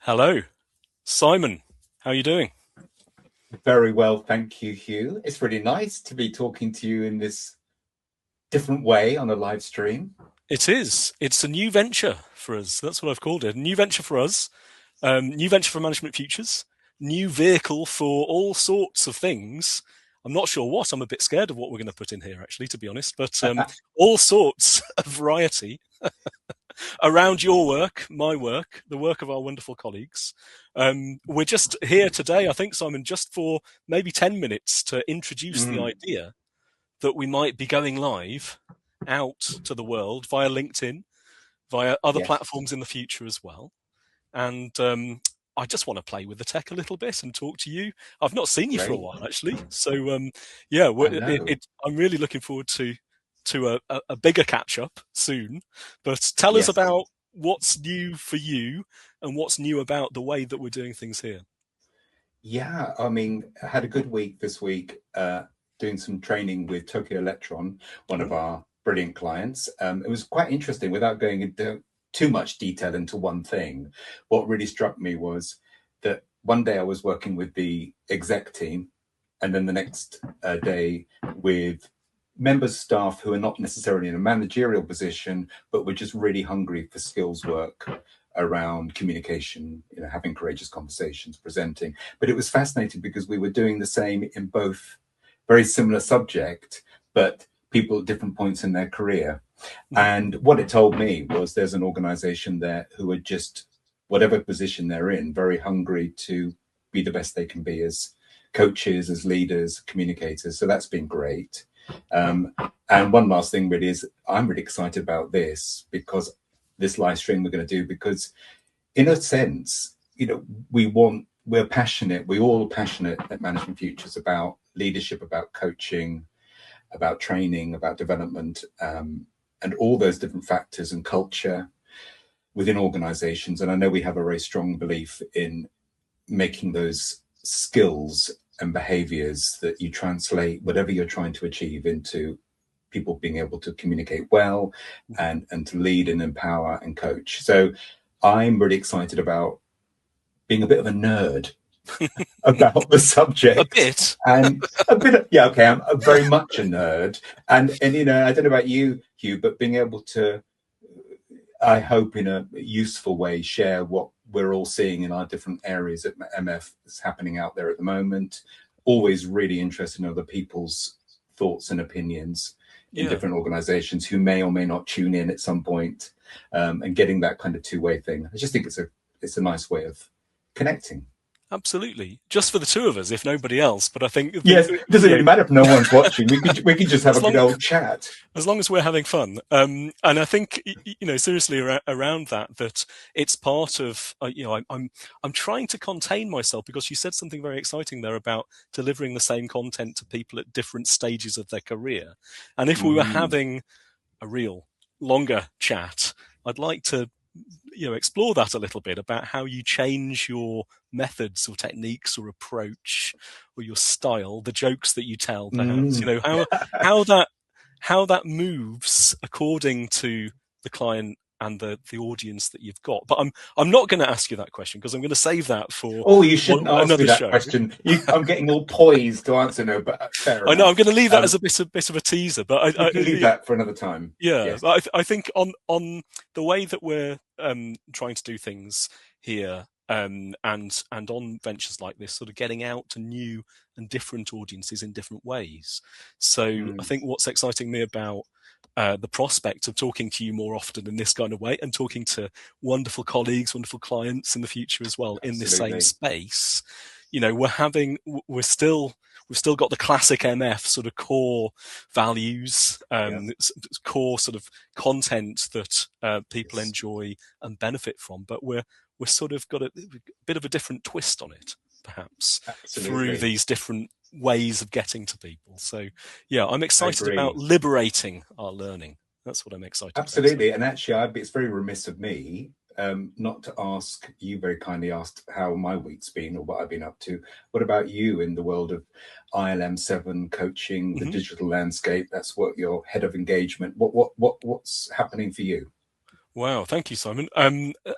Hello, Simon. How are you doing? Very well, thank you, Hugh. It's really nice to be talking to you in this different way on a live stream. It is. It's a new venture for us. That's what I've called it. A new venture for us. New venture for Management Futures. New vehicle for all sorts of things. I'm not sure what. I'm a bit scared of what we're going to put in here, actually, to be honest. But all sorts of variety around your work, my work, the work of our wonderful colleagues. We're just here today, I think, Simon, just for maybe 10 minutes to introduce the Mm, idea that we might be going live out to the world via LinkedIn, via other yes, platforms in the future as well. And I just want to play with the tech a little bit and talk to you. I've not seen you for a great. while, actually. So yeah, I know. I'm really looking forward to a bigger catch up soon. But tell us Yes. about what's new for you and what's new about the way that we're doing things here. Yeah, I mean, I had a good week this week doing some training with Tokyo Electron, one of Oh, our brilliant clients. It was quite interesting without going into too much detail into one thing. What really struck me was that one day I was working with the exec team, and then the next day with members staff who are not necessarily in a managerial position, but were just really hungry for skills work around communication, having courageous conversations, presenting. But it was fascinating because we were doing the same in both very similar subject, but people at different points in their career. mhm. And what it told me was there's an organization there who are just, whatever position they're in, very hungry to be the best they can be as coaches, as leaders, communicators. So that's been great. Um, and one last thing really is I'm really excited about this because this live stream we're going to do because in a sense, we're passionate, we're all passionate at Management Futures about leadership, about coaching, about training, about development, and all those different factors and culture within organizations. And I know we have a very strong belief in making those skills and behaviors that you translate whatever you're trying to achieve into people being able to communicate well and to lead and empower and coach. So I'm really excited about being a bit of a nerd about the A subject bit. and a bit of, yeah, okay, I'm very much a nerd. And I don't know about you, Hugh, but being able to, I hope in a useful way, share what we're all seeing in our different areas at MF that's happening out there at the moment. Always really interested in other people's thoughts and opinions in Yeah. different organizations who may or may not tune in at some point, and getting that kind of two-way thing. I just think it's a nice way of connecting. Absolutely, just for the two of us, if nobody else. But I think Yes, it doesn't really matter if no one's watching. We could just have as a good long old chat. as long as we're having fun. And I think seriously around that it's part of I'm trying to contain myself because you said something very exciting there about delivering the same content to people at different stages of their career. And if we were Mm, having a real longer chat, I'd like to explore that a little bit about how you change your methods or techniques or approach or your style, the jokes that you tell, perhaps. mm. How that how that moves according to the client and the audience that you've got. But I'm not going to ask you that question because I'm going to save that for Oh, you shouldn't ask me another that show. question. I'm getting all poised to answer no, but fair I know I'm enough. going to leave that as a bit of a teaser, but We can leave that for another time. yeah, Yes. I think on the way that we're trying to do things here, and on ventures like this, sort of getting out to new and different audiences in different ways. So I Mm, think what's exciting me about the prospect of talking to you more often in this kind of way and talking to wonderful colleagues, wonderful clients in the future as well in this same absolutely. space. We've still got the classic MF sort of core values, Yeah. core sort of content that people Yes. enjoy and benefit from, but we're sort of got a bit of a different twist on it, perhaps, through Absolutely. these different ways of getting to people. So, yeah, I'm I excited about agree. liberating our learning. That's what I'm excited about. So, Absolutely. And actually, it's very remiss of me not to ask you very kindly asked how my week's been or what I've been up to. What about you in the world of ILM7 coaching, the mhm. digital landscape? That's what your head of engagement. What's happening for you? Wow, thank you, Simon.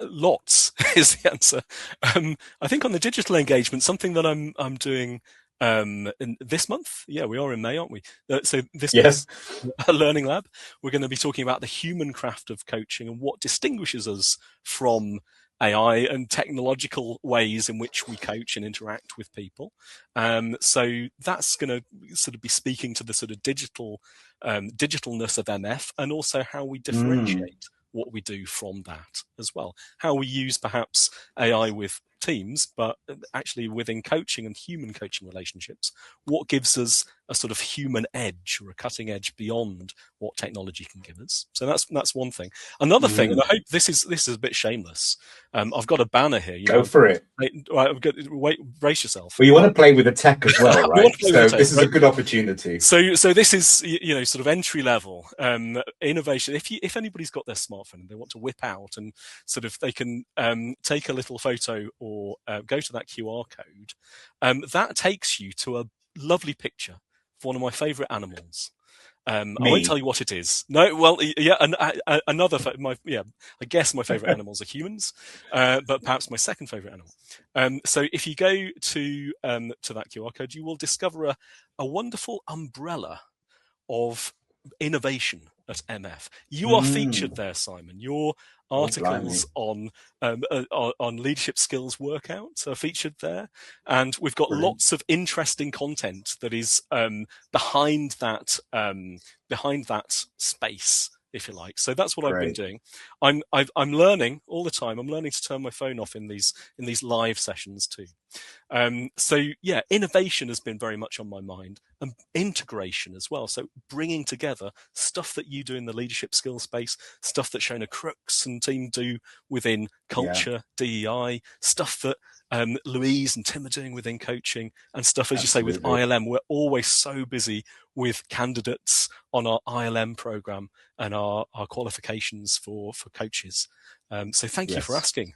Lots is the answer. I think on the digital engagement, something that I'm doing in this month. Yeah, we are in May, aren't we? So this Yes. month, a learning lab, we're going to be talking about the human craft of coaching and what distinguishes us from AI and technological ways in which we coach and interact with people. So that's going to sort of be speaking to the sort of digitalness of MF and also how we Mm. differentiate what we do from that as well. How we use perhaps AI with teams, but actually within coaching and human coaching relationships, what gives us a sort of human edge or a cutting edge beyond what technology can give us. So that's one thing. Another thing, and Mm. I hope this is a bit shameless. I've got a banner here. Go for it. Brace yourself. Well, you want to play with the tech as well, I want right? to play with the So tech, this is right? a good opportunity. So this is sort of entry level innovation. If anybody's got their smartphone and they want to whip out and sort of they can take a little photo or go to that QR code, that takes you to a lovely picture of one of my favourite animals. I won't tell Me. you what it is. No, well, yeah, another. I guess my favourite animals are humans, but perhaps my second favourite animal. So if you go to that QR code, you will discover a wonderful umbrella of innovation at MF. You are featured Mm. there, Simon. Your Oh, articles blimey. on leadership skills workouts are featured there, and we've got Brilliant. lots of interesting content that is behind that space, if you like. So that's what I've been Great. doing. I'm learning all the time. I'm learning to turn my phone off in these live sessions too. So yeah, innovation has been very much on my mind, and integration as well. So bringing together stuff that you do in the leadership skills space, stuff that Shona Crooks and team do within Yeah, culture, DEI, stuff that Louise and Tim are doing within coaching, and stuff, as you say, with absolutely. ILM. We're always so busy with candidates on our ILM program and our qualifications for coaches. So thank you for Yes. asking.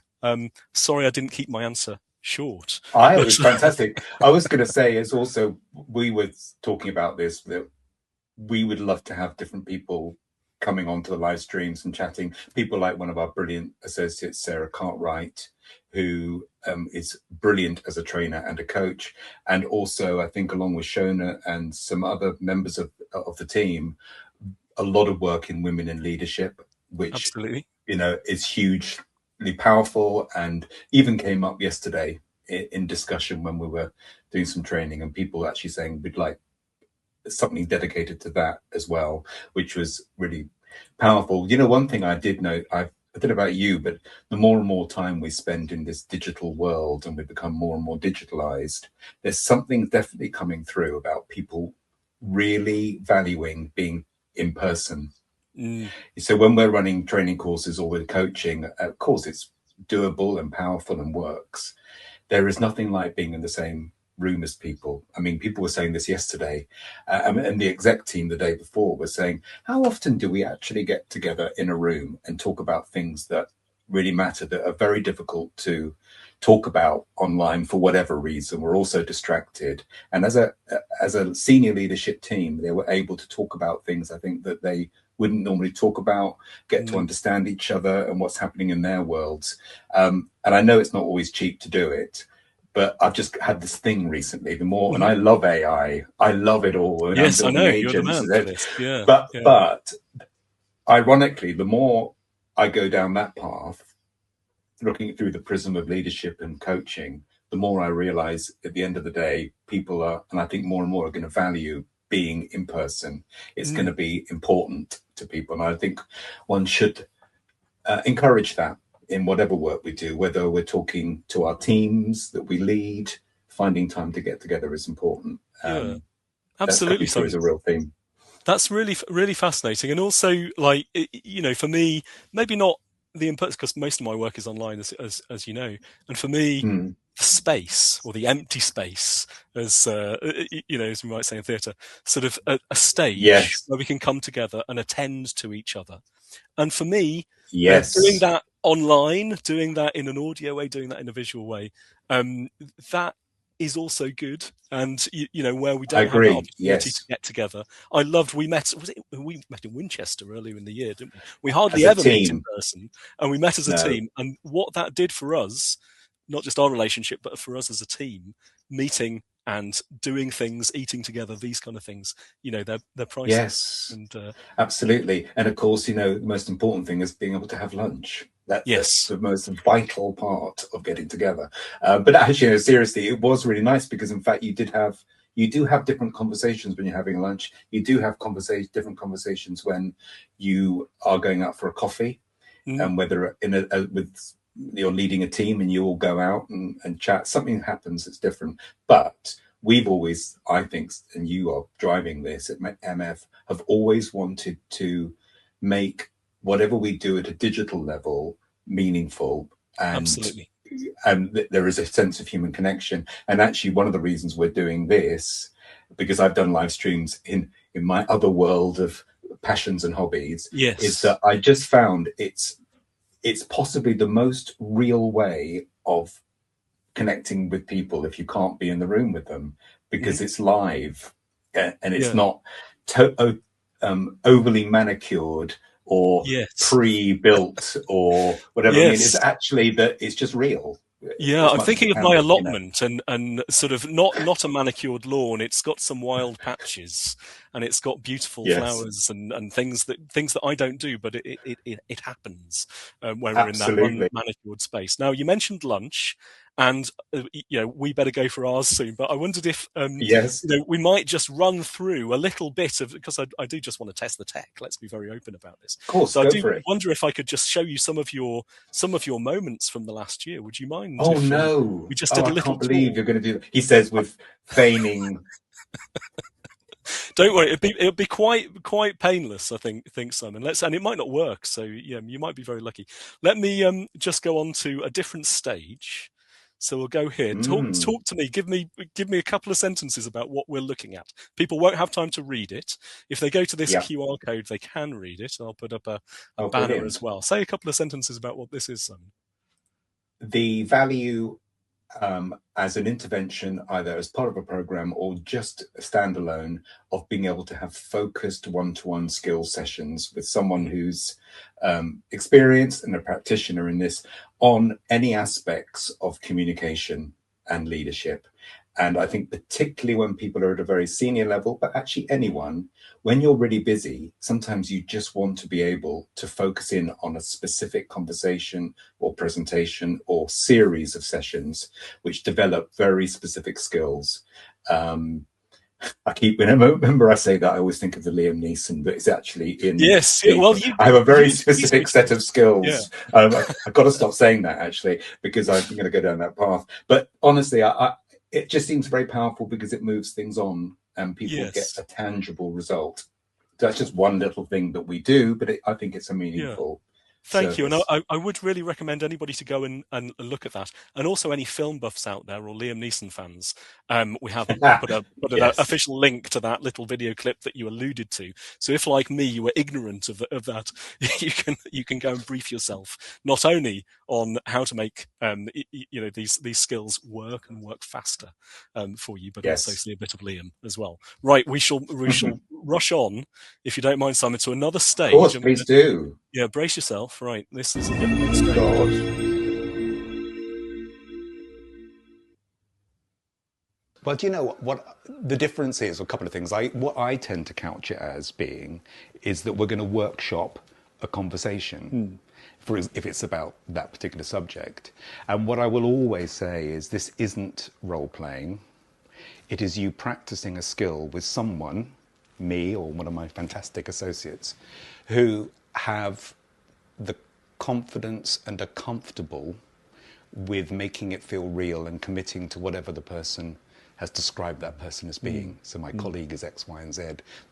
Sorry I didn't keep my answer short. I But was fantastic. I was going to say is also we were talking about this that we would love to have different people coming onto the live streams and chatting. People like one of our brilliant associates, Sarah Cartwright, who is brilliant as a trainer and a coach, and also I think along with Shona and some other members of the team, a lot of work in women in leadership, which absolutely. is hugely powerful, and even came up yesterday in discussion when we were doing some training, and people actually saying we'd like something dedicated to that as well, which was really powerful. One thing I did note, I don't know about you, but the more and more time we spend in this digital world and we become more and more digitalized, there's something definitely coming through about people really valuing being in person. Mm, So when we're running training courses or we're coaching, of course it's doable and powerful and works. There is nothing like being in the same room as people. I mean, people were saying this yesterday, and the exec team the day before was saying, how often do we actually get together in a room and talk about things that really matter, that are very difficult to talk about online for whatever reason? We're also distracted. And as a senior leadership team, they were able to talk about things I think that they wouldn't normally talk about, get to mm, understand each other and what's happening in their worlds. And I know it's not always cheap to do it, but I've just had this thing recently. And mhm. I love AI, I love it all, and I'm Yes, I building know. You're the agents. man for this. Yeah, But yeah. but ironically, the more I go down that path, looking through the prism of leadership and coaching, the more I realize at the end of the day, people are, and I think more and more are going to value being in person. It's going Mm, to be important to people. And I think one should encourage that in whatever work we do, whether we're talking to our teams that we lead, finding time to get together is important. yeah, That's absolutely, coming through as Simon. a real theme. That's really fascinating, and also like for me, maybe not the inputs because most of my work is online, as you know, and for me, Mm. the space or the empty space, as as we might say in theatre, sort of a stage Yes, where we can come together and attend to each other. And for me, doing yes. that online, doing that in an audio way, doing that in a visual way, that is also good, and where we I don't have that agree. opportunity to Yes. get together. I loved we met in Winchester earlier in the year, didn't we? We As hardly a ever meet in team. person, and we met as a No. team. And what that did for us, not just our relationship, but for us as a team, meeting and doing things, eating together, these kind of things, they're priceless. Yes. And Absolutely. And of course, the most important thing is being able to have lunch. That's yes, the most vital part of getting together. But actually, seriously, it was really nice because, in fact, you do have different conversations when you're having lunch. You do have different conversations when you are going out for a coffee, mm, and whether with you're leading a team and you all go out and chat. Something happens that's different, but we've always, I think, and you are driving this at MF, have always wanted to make whatever we do at a digital level meaningful, and absolutely. there is a sense of human connection. And actually, one of the reasons we're doing this, because I've done live streams in my other world of passions and hobbies, is Yes. that I just found it's possibly the most real way of connecting with people if you can't be in the room with them, Hmm. because it's live, and it's Yeah. not overly manicured or Yes. pre-built or whatever. I mean, it's Yes. actually that it's just real Yeah, as I'm much as thinking it of can my be. allotment, and sort of not a manicured lawn. It's got some wild patches, and it's got beautiful Yes, flowers and things that I don't do, but it happens when we're in that absolutely. unmanicured space. Now you mentioned lunch, and we better go for ours soon. But I wondered if Yes, we might just run through a little bit of, because I do just want to test the tech. Let's be very open about this. of course, So I go do for it. wonder if I could just show you some of your moments from the last year. Would you mind Oh if no. we just Oh, did a I little can't believe tour? you're going to do that. He says with feigning. Don't worry, it'd be quite painless. I think Simon. And it might not work. So yeah, you might be very lucky. Let me just go on to a different stage. So we'll go here. Talk Mm, talk to me. Give me a couple of sentences about what we're looking at. People won't have time to read it. If they go to this yeah. QR code, they can read it. I'll put up a Oh, banner as brilliant. well. Say a couple of sentences about what this is, Simon. The value as an intervention, either as part of a program or just standalone, of being able to have focused one-to-one skill sessions with someone Mm, who's experienced and a practitioner in this on any aspects of communication and leadership. And I think particularly when people are at a very senior level, but actually anyone, when you're really busy, sometimes you just want to be able to focus in on a specific conversation or presentation or series of sessions which develop very specific skills. Um, whenever I say that, I always think of the Liam Neeson, but it's actually in yes. Yeah, the. well, I have a very you specific set of yeah. skills. I've got to stop saying that actually because I'm going to go down that path. But honestly, it just seems very powerful because it moves things on and people get Yes. a tangible result. That's just one little thing that we do, but I think it's a Yeah. meaningful Thank you. And service. I would really recommend anybody to go and look at that. And also any film buffs out there or Liam Neeson fans. We have put an Yes. official link to that little video clip that you alluded to. So if, like me, you were ignorant of that, you can go and brief yourself not only on how to make these skills work and work faster for you, but also Yes. see a bit of Liam as well. Right, we shall rush on, if you don't mind, Simon, to another Of stage. course, And please do. yeah, brace yourself. Right, this is a difficult stage. God. Well, do you know what the difference is? A couple of things. What I tend to couch it as being is that we're going to workshop a conversation, if it's about that particular subject. And what I will always say is this isn't role playing. It is you practicing a skill with someone, me or one of my fantastic associates, who have the confidence and are comfortable with making it feel real and committing to whatever the person has described that person as being. So my colleague is X, Y, and Z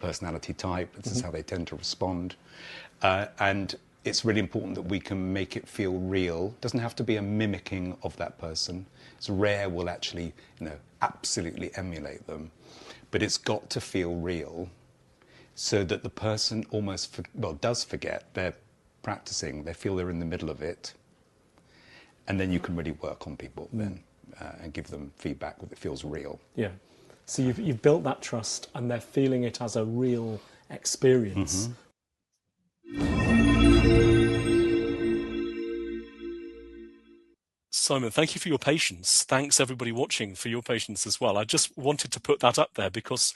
personality type. This is how they tend to respond. And it's really important that we can make it feel real. It doesn't have to be a mimicking of that person. It's rare we'll actually, absolutely emulate them. But it's got to feel real so that the person does forget they're practicing. They feel they're in the middle of it. And then you can really work on people then. and give them feedback that feels real. Yeah. So you've built that trust, and they're feeling it as a real experience. Simon, thank you for your patience. Thanks everybody watching for your patience as well. I just wanted to put that up there because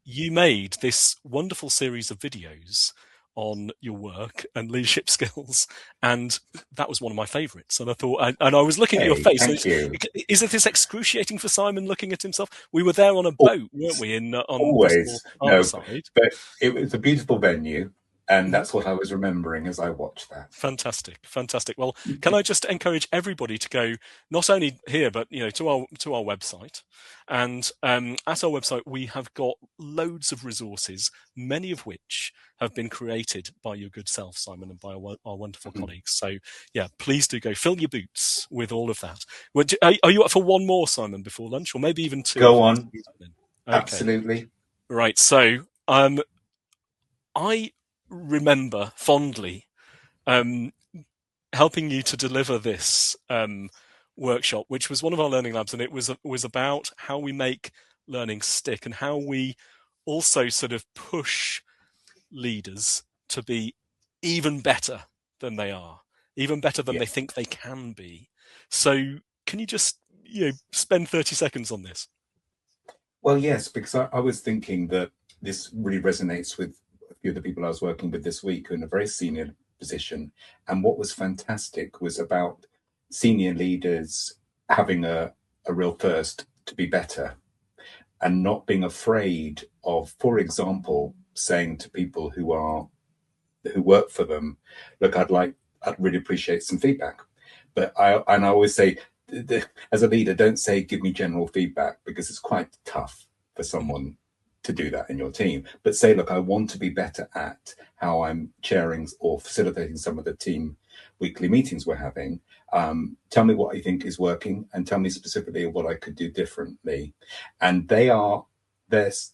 you made this wonderful series of videos on your work and leadership skills, and that was one of my favorites. And I thought, and I was looking at your face. Thank you. Is it this excruciating for Simon looking at himself? We were there on a boat, weren't we? On Always. No, side. but it was a beautiful venue. And that's what I was remembering as I watched that. Fantastic, fantastic. Well, can I just encourage everybody to go not only here, but to our website. And at our website, we have got loads of resources, many of which have been created by your good self, Simon, and by our wonderful colleagues. So yeah, please do go fill your boots with all of that. Are you up for one more, Simon, before lunch, or maybe even two? Go on. Okay. Absolutely. Right. So I remember fondly helping you to deliver this workshop, which was one of our learning labs, and it was about how we make learning stick and how we also sort of push leaders to be even better than they are, even better than they think they can be. So can you just spend 30 seconds on this? Well, yes, because I was thinking that this really resonates with a few of the people I was working with this week who are in a very senior position. And what was fantastic was about senior leaders having a real thirst to be better and not being afraid of, for example, saying to people who work for them, look, I'd really appreciate some feedback. But I always say, as a leader, don't say, give me general feedback, because it's quite tough for someone to do that in your team. But say, look, I want to be better at how I'm chairing or facilitating some of the team weekly meetings we're having. Tell me what you think is working and tell me specifically what I could do differently. And it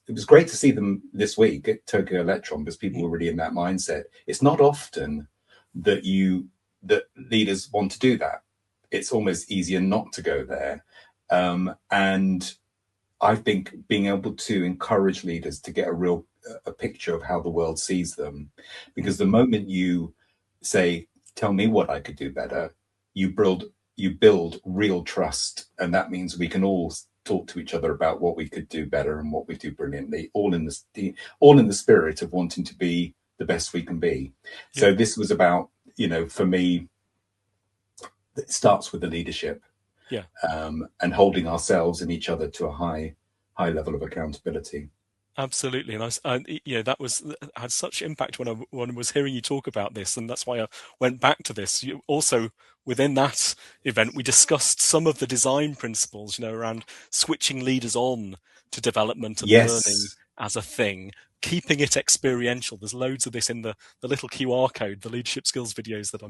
was great to see them this week at Tokyo Electron, because people were really in that mindset. It's not often that leaders want to do that. It's almost easier not to go there. And I think being able to encourage leaders to get a picture of how the world sees them, because the moment you say, tell me what I could do better, you build real trust. And that means we can all talk to each other about what we could do better and what we do brilliantly, all in the spirit of wanting to be the best we can be. Yeah. So this was about, for me, it starts with the leadership. Yeah. And holding ourselves and each other to a high level of accountability. Absolutely, and that had such impact when I was hearing you talk about this, and that's why I went back to this. Also, within that event, we discussed some of the design principles, around switching leaders on to development and learning as a thing, keeping it experiential. There's loads of this in the little QR code, the leadership skills videos that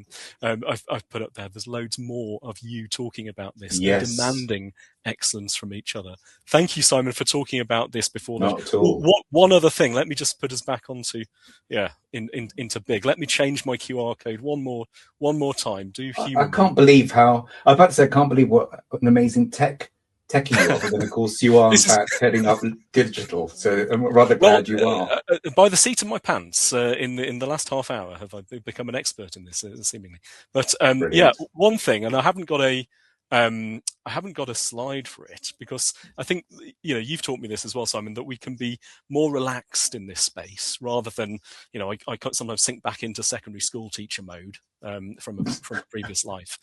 I've put up there. There's loads more of you talking about this, and demanding excellence from each other. Thank you, Simon, for talking about this before. Not at all. One other thing, let me just put us back onto into big. Let me change my QR code one more time. I can't believe what an amazing techie you are, but then of course you are in fact heading up digital, so I'm rather glad you are. By the seat of my pants, in the last half hour have I become an expert in this, seemingly. But one thing, and I haven't got a slide for it, because I think you've taught me this as well, Simon, that we can be more relaxed in this space rather than I sometimes sink back into secondary school teacher mode from a previous life,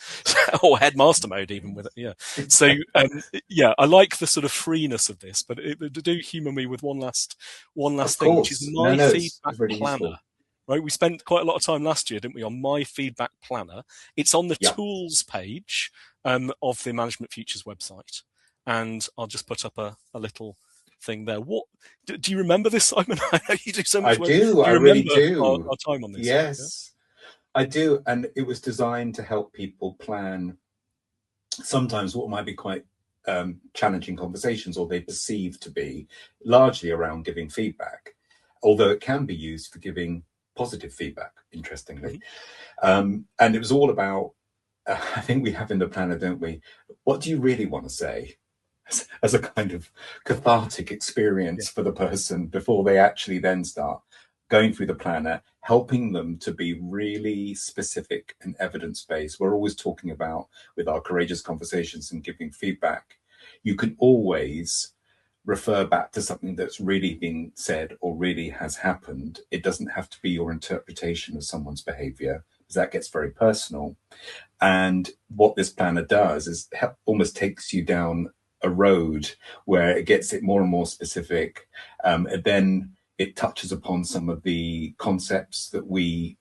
or headmaster mode even with it. So I like the sort of freeness of this, but do humour me with one last thing, which is my feedback planner. Useful. Right, we spent quite a lot of time last year, didn't we, on my feedback planner? It's on the tools page of the Management Futures website, and I'll just put up a little thing there. What do you remember this, Simon? I know you do so much work. I really do. Our time on this. Yes, I do, and it was designed to help people plan sometimes what might be quite challenging conversations, or they perceive to be, largely around giving feedback, although it can be used for giving positive feedback, interestingly. And it was all about I think we have in the planner, don't we? What do you really want to say? As a kind of cathartic experience for the person before they actually then start going through the planner, helping them to be really specific and evidence-based. We're always talking about, with our courageous conversations and giving feedback, you can always refer back to something that's really been said or really has happened. It doesn't have to be your interpretation of someone's behavior, because that gets very personal. And what this planner does is almost takes you down a road where it gets it more and more specific. And then it touches upon some of the concepts that we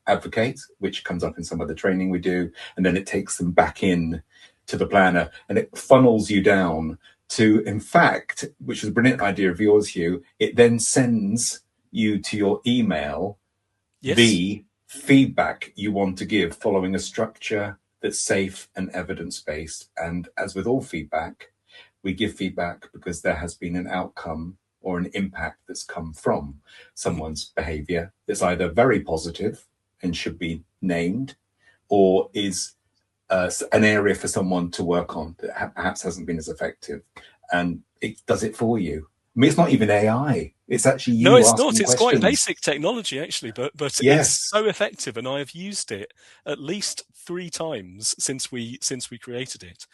advocate, which comes up in some of the training we do. And then it takes them back in to the planner, and it funnels you down to, in fact, which was a brilliant idea of yours, Hugh, it then sends you to your email the feedback you want to give following a structure that's safe and evidence-based. And as with all feedback, we give feedback because there has been an outcome or an impact that's come from someone's behavior that's either very positive and should be named, or is an area for someone to work on that perhaps hasn't been as effective. And it does it for you. I mean, it's not even AI. It's actually you. No, it's not. It's quite basic technology, actually, but yes, it's so effective, and I have used it at least 3 times since we created it.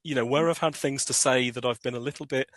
You know, where I've had things to say that I've been a little bit,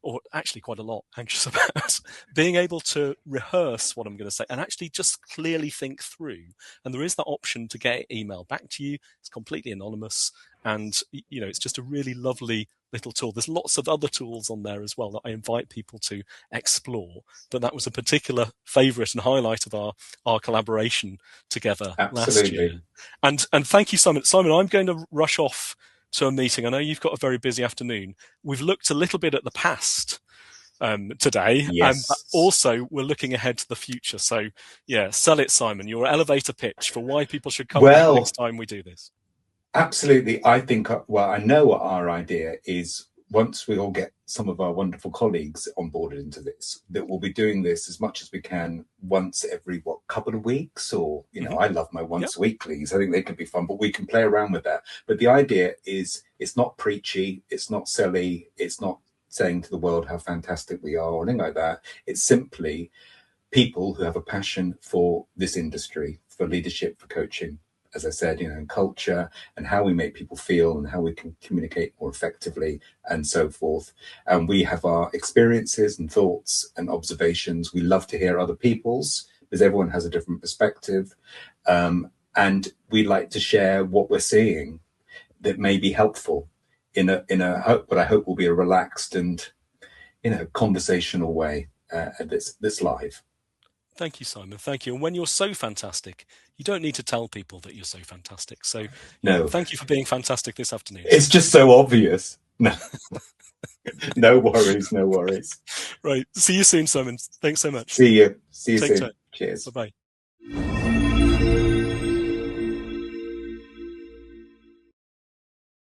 or actually quite a lot, anxious about, being able to rehearse what I'm going to say and actually just clearly think through. And there is that option to get email back to you. It's completely anonymous, and you know, it's just a really lovely little tool. There's lots of other tools on there as well that I invite people to explore, but that was a particular favourite and highlight of our collaboration together last year. And thank you, Simon. Simon, I'm going to rush off to a meeting. I know you've got a very busy afternoon. We've looked a little bit at the past today, but also we're looking ahead to the future. So yeah, sell it, Simon, your elevator pitch for why people should come back next time we do this. Absolutely. I think, well, I know what our idea is. Once we all get some of our wonderful colleagues onboarded into this, that we'll be doing this as much as we can once every, couple of weeks, or, you know, I love my once weeklies. I think they can be fun, but we can play around with that. But the idea is, it's not preachy, it's not silly, it's not saying to the world how fantastic we are or anything like that. It's simply people who have a passion for this industry, for leadership, for coaching, as I said, you know, and culture, and how we make people feel and how we can communicate more effectively and so forth. And we have our experiences and thoughts and observations. We love to hear other people's, because everyone has a different perspective. And we like to share what we're seeing that may be helpful in a what I hope will be a relaxed and, you know, conversational way this live. Thank you, Simon. Thank you. And when you're so fantastic, you don't need to tell people that you're so fantastic. So no, thank you for being fantastic this afternoon. It's just so obvious. No, no worries, no worries. Right. See you soon, Simon. Thanks so much. See you. See you Take soon. care. Cheers. Bye-bye.